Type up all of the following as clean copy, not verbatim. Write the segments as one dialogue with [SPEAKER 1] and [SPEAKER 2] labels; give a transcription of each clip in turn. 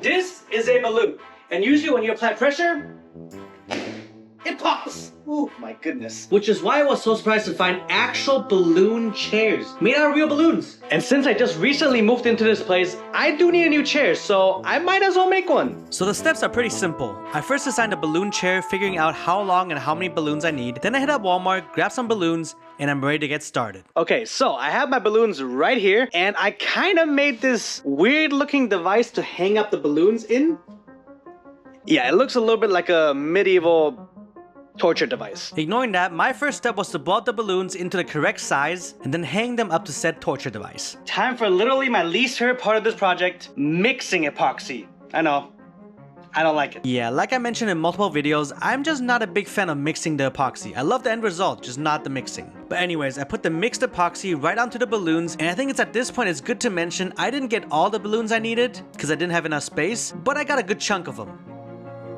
[SPEAKER 1] This is a balloon, and usually when you apply pressure, it pops. Oh my goodness. Which is why I was so surprised to find actual balloon chairs made out of real balloons. And since I just recently moved into this place, I do need a new chair, so I might as well make one.
[SPEAKER 2] So the steps are pretty simple. I first designed a balloon chair, figuring out how long and how many balloons I need. Then I hit up Walmart, grab some balloons, and I'm ready to get started.
[SPEAKER 1] Okay, so I have my balloons right here, and I kind of made this weird looking device to hang up the balloons in. Yeah, it looks a little bit like a medieval torture device.
[SPEAKER 2] Ignoring that, my first step was to blow out the balloons into the correct size and then hang them up to said torture device.
[SPEAKER 1] Time for literally my least favorite part of this project, mixing epoxy. I know, I don't like it.
[SPEAKER 2] Yeah, like I mentioned in multiple videos, I'm just not a big fan of mixing the epoxy. I love the end result, just not the mixing. But anyways, I put the mixed epoxy right onto the balloons, and I think it's at this point it's good to mention I didn't get all the balloons I needed because I didn't have enough space, but I got a good chunk of them.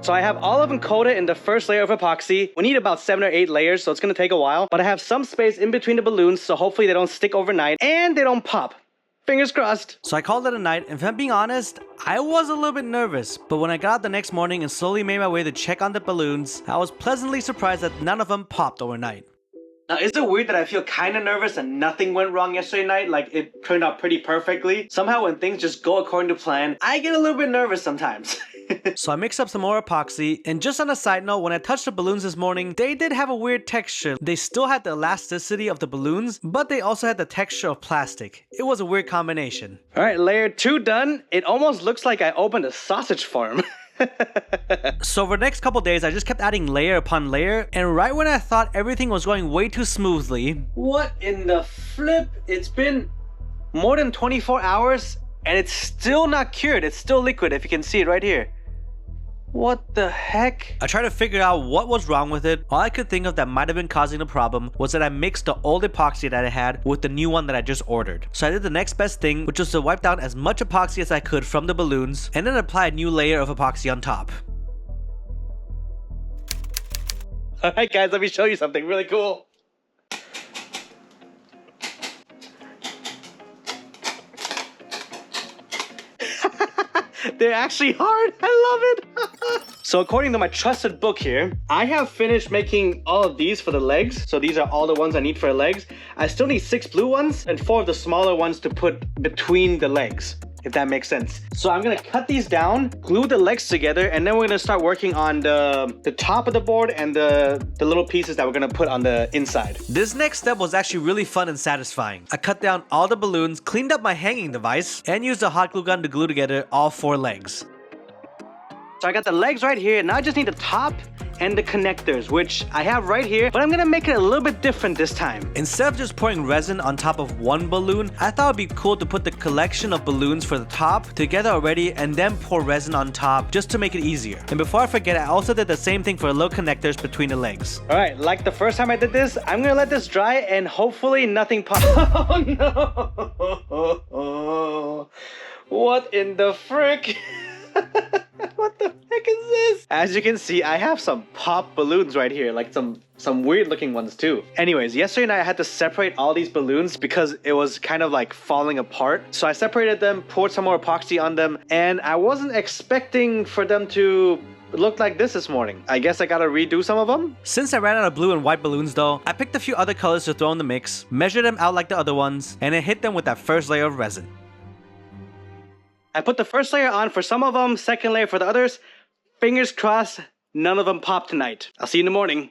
[SPEAKER 1] So I have all of them coated in the first layer of epoxy. We need about 7 or 8 layers, so it's gonna take a while. But I have some space in between the balloons, so hopefully they don't stick overnight and they don't pop. Fingers crossed.
[SPEAKER 2] So I called it a night, and if I'm being honest, I was a little bit nervous. But when I got out the next morning and slowly made my way to check on the balloons, I was pleasantly surprised that none of them popped overnight.
[SPEAKER 1] Now, is it weird that I feel kind of nervous and nothing went wrong yesterday night? Like, it turned out pretty perfectly. Somehow when things just go according to plan, I get a little bit nervous sometimes.
[SPEAKER 2] So I mixed up some more epoxy, and just on a side note, when I touched the balloons this morning, they did have a weird texture. They still had the elasticity of the balloons, but they also had the texture of plastic. It was a weird combination.
[SPEAKER 1] Alright, layer 2 done. It almost looks like I opened a sausage farm.
[SPEAKER 2] So for the next couple days, I just kept adding layer upon layer, and right when I thought everything was going way too smoothly...
[SPEAKER 1] What in the flip? It's been more than 24 hours, and it's still not cured. It's still liquid, if you can see it right here. What the heck?
[SPEAKER 2] I tried to figure out what was wrong with it. All I could think of that might have been causing the problem was that I mixed the old epoxy that I had with the new one that I just ordered. So I did the next best thing, which was to wipe down as much epoxy as I could from the balloons and then apply a new layer of epoxy on top.
[SPEAKER 1] Alright guys, let me show you something really cool. They're actually hard. I love it. So according to my trusted book here, I have finished making all of these for the legs. So these are all the ones I need for the legs. I still need 6 blue ones and 4 of the smaller ones to put between the legs, if that makes sense. So I'm gonna cut these down, glue the legs together, and then we're gonna start working on the top of the board and the little pieces that we're gonna put on the inside.
[SPEAKER 2] This next step was actually really fun and satisfying. I cut down all the balloons, cleaned up my hanging device, and used a hot glue gun to glue together all 4 legs.
[SPEAKER 1] So I got the legs right here. Now I just need the top and the connectors, which I have right here, but I'm gonna make it a little bit different this time.
[SPEAKER 2] Instead of just pouring resin on top of one balloon, I thought it'd be cool to put the collection of balloons for the top together already and then pour resin on top just to make it easier. And before I forget, I also did the same thing for the little connectors between the legs.
[SPEAKER 1] All right, like the first time I did this, I'm gonna let this dry and hopefully nothing pops. Oh no! What in the frick? What the heck is this? As you can see, I have some pop balloons right here, like some weird looking ones too. Anyways, yesterday night I had to separate all these balloons because it was kind of like falling apart. So I separated them, poured some more epoxy on them, and I wasn't expecting for them to look like this morning. I guess I gotta redo some of them.
[SPEAKER 2] Since I ran out of blue and white balloons though, I picked a few other colors to throw in the mix, measured them out like the other ones, and then hit them with that first layer of resin.
[SPEAKER 1] I put the first layer on for some of them, second layer for the others. Fingers crossed, none of them pop tonight. I'll see you in the morning.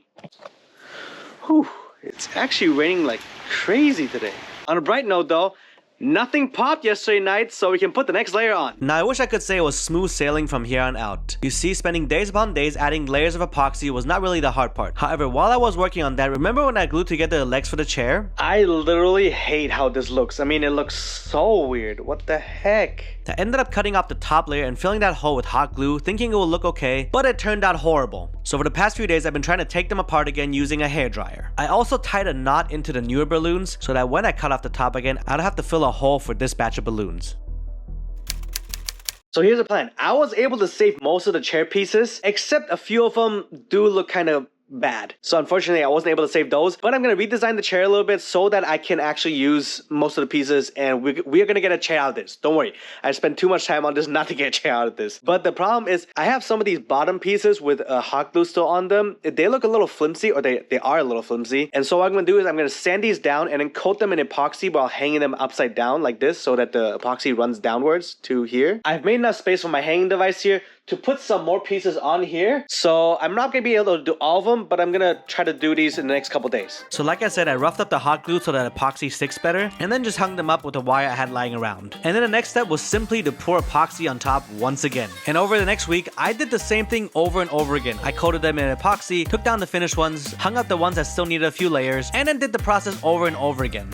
[SPEAKER 1] Whew, it's actually raining like crazy today. On a bright note though, nothing popped yesterday night, so we can put the next layer on.
[SPEAKER 2] Now I wish I could say it was smooth sailing from here on out. You see, spending days upon days adding layers of epoxy was not really the hard part. However, while I was working on that, remember when I glued together the legs for the chair?
[SPEAKER 1] I literally hate how this looks. I mean, it looks so weird. What the heck?
[SPEAKER 2] I ended up cutting off the top layer and filling that hole with hot glue, thinking it would look okay, but it turned out horrible. So for the past few days, I've been trying to take them apart again using a hairdryer. I also tied a knot into the newer balloons so that when I cut off the top again, I don't have to fill a hole for this batch of balloons.
[SPEAKER 1] So here's the plan. I was able to save most of the chair pieces, except a few of them do look kind of bad. So unfortunately, I wasn't able to save those, but I'm going to redesign the chair a little bit so that I can actually use most of the pieces, and we are going to get a chair out of this. Don't worry. I spent too much time on this not to get a chair out of this. But the problem is I have some of these bottom pieces with hot glue still on them. They look a little flimsy, or they are a little flimsy. And so what I'm going to do is I'm going to sand these down and then coat them in epoxy while hanging them upside down like this so that the epoxy runs downwards to here. I've made enough space for my hanging device here to put some more pieces on here. So I'm not going to be able to do all of them, but I'm going to try to do these in the next couple days.
[SPEAKER 2] So like I said, I roughed up the hot glue so that epoxy sticks better, and then just hung them up with the wire I had lying around. And then the next step was simply to pour epoxy on top once again. And over the next week, I did the same thing over and over again. I coated them in epoxy, took down the finished ones, hung up the ones that still needed a few layers, and then did the process over and over again.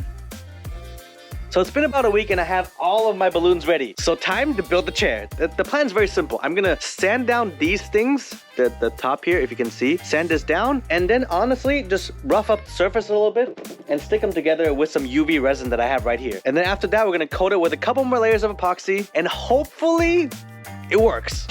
[SPEAKER 1] So it's been about a week and I have all of my balloons ready. So time to build the chair. The plan's very simple. I'm gonna sand down these things, the top here, if you can see, sand this down, and then honestly, just rough up the surface a little bit and stick them together with some UV resin that I have right here. And then after that, we're gonna coat it with a couple more layers of epoxy, and hopefully it works.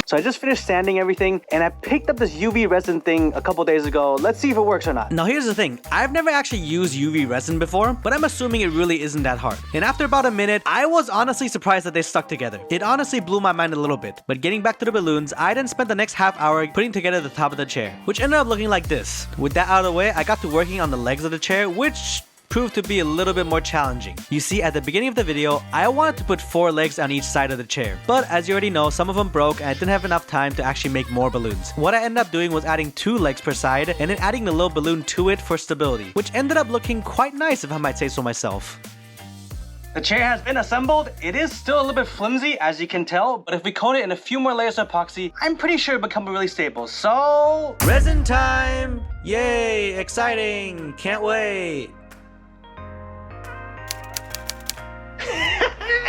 [SPEAKER 1] So I just finished sanding everything, and I picked up this UV resin thing a couple days ago. Let's see if it works or not.
[SPEAKER 2] Now here's the thing, I've never actually used UV resin before, but I'm assuming it really isn't that hard. And after about a minute, I was honestly surprised that they stuck together. It honestly blew my mind a little bit. But getting back to the balloons, I then spent the next half hour putting together the top of the chair, which ended up looking like this. With that out of the way, I got to working on the legs of the chair, which proved to be a little bit more challenging. You see, at the beginning of the video, I wanted to put 4 legs on each side of the chair, but as you already know, some of them broke and I didn't have enough time to actually make more balloons. What I ended up doing was adding 2 legs per side and then adding the little balloon to it for stability, which ended up looking quite nice if I might say so myself.
[SPEAKER 1] The chair has been assembled. It is still a little bit flimsy, as you can tell, but if we coat it in a few more layers of epoxy, I'm pretty sure it'll become really stable. So
[SPEAKER 2] resin time! Yay, exciting, can't wait.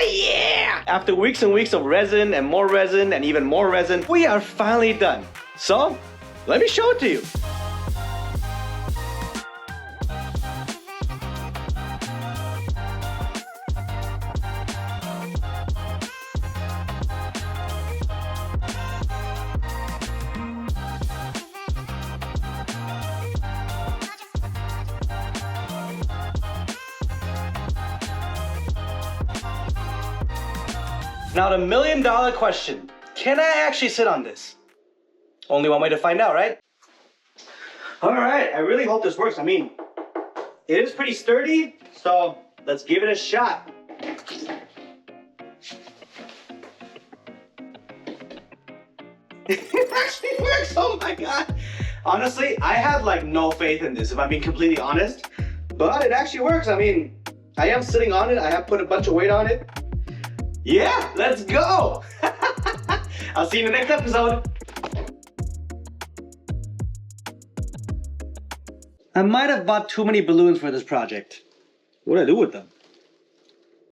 [SPEAKER 1] Yeah! After weeks and weeks of resin and even more resin, we are finally done. So, let me show it to you. Now the $1 million question, can I actually sit on this? Only one way to find out, right? All right, I really hope this works. I mean, it is pretty sturdy, so let's give it a shot. It actually works, oh my God. Honestly, I had like no faith in this, if I'm being completely honest, but it actually works. I mean, I am sitting on it. I have put a bunch of weight on it. Yeah, let's go! I'll see you in the next episode. I might have bought too many balloons for this project. What do I do with them?